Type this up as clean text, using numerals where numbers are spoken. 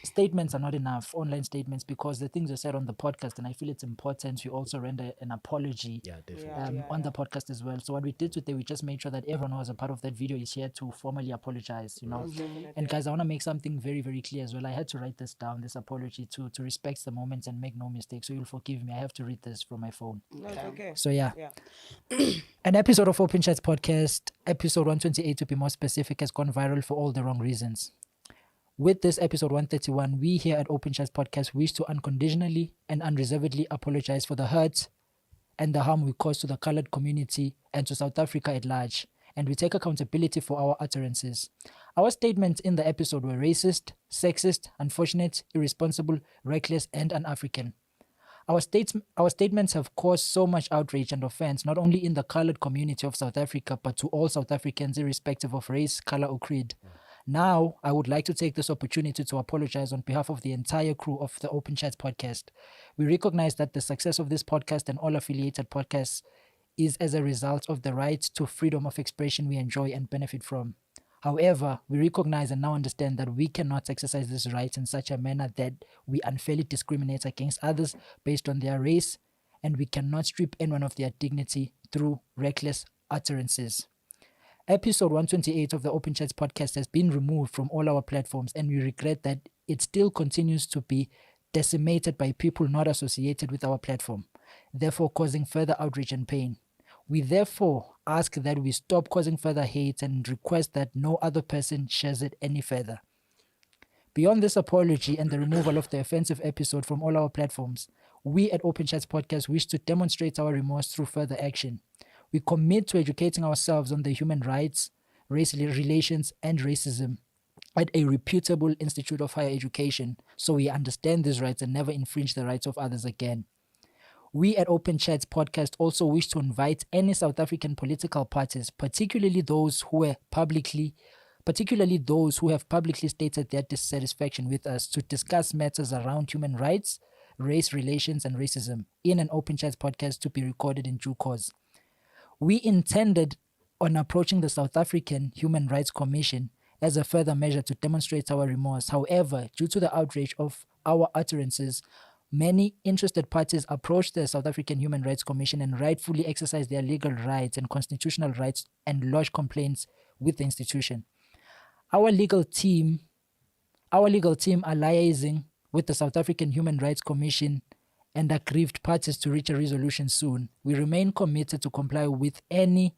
statements are not enough, online statements, because the things are said on the podcast, and I feel it's important we also render an apology Yeah, definitely. on the podcast as well. So what we did today, we just made sure that everyone who was a part of that video is here to formally apologize, you know. And guys, I want to make something very, very clear as well. I had to write this down, this apology, to respect the moments and make no mistakes. So you'll forgive me. I have to read this from my phone. That's okay. So yeah. Yeah. An episode of Open Chats podcast, episode 128 to be more specific, has gone viral for all the wrong reasons. With this episode 131, we here at Open Chats podcast wish to unconditionally and unreservedly apologize for the hurt and the harm we caused to the colored community and to South Africa at large, and we take accountability for our utterances. Our statements in the episode were racist, sexist, unfortunate, irresponsible, reckless, and un-African. Our statements have caused so much outrage and offense, not only in the colored community of South Africa, but to all South Africans, irrespective of race, color, or creed. Now, I would like to take this opportunity to apologize on behalf of the entire crew of the Open Chats podcast. We recognize that the success of this podcast and all affiliated podcasts is as a result of the right to freedom of expression we enjoy and benefit from. However, we recognize and now understand that we cannot exercise this right in such a manner that we unfairly discriminate against others based on their race, and we cannot strip anyone of their dignity through reckless utterances. Episode 128 of the Open Chats podcast has been removed from all our platforms, and we regret that it still continues to be decimated by people not associated with our platform, therefore causing further outrage and pain. We therefore ask that we stop causing further hate and request that no other person shares it any further. Beyond this apology and the removal of the offensive episode from all our platforms, we at Open Chats Podcast wish to demonstrate our remorse through further action. We commit to educating ourselves on the human rights, race relations, and racism at a reputable institute of higher education, so we understand these rights and never infringe the rights of others again. We at Open Chats Podcast also wish to invite any South African political parties, particularly those who have publicly stated their dissatisfaction with us, to discuss matters around human rights, race relations, and racism in an Open Chats podcast to be recorded in due course. We intended on approaching the South African Human Rights Commission as a further measure to demonstrate our remorse. However, due to the outrage of our utterances, many interested parties approached the South African Human Rights Commission and rightfully exercised their legal rights and constitutional rights and lodged complaints with the institution. Our legal team are liaising with the South African Human Rights Commission and aggrieved parties to reach a resolution soon. We remain committed to comply with any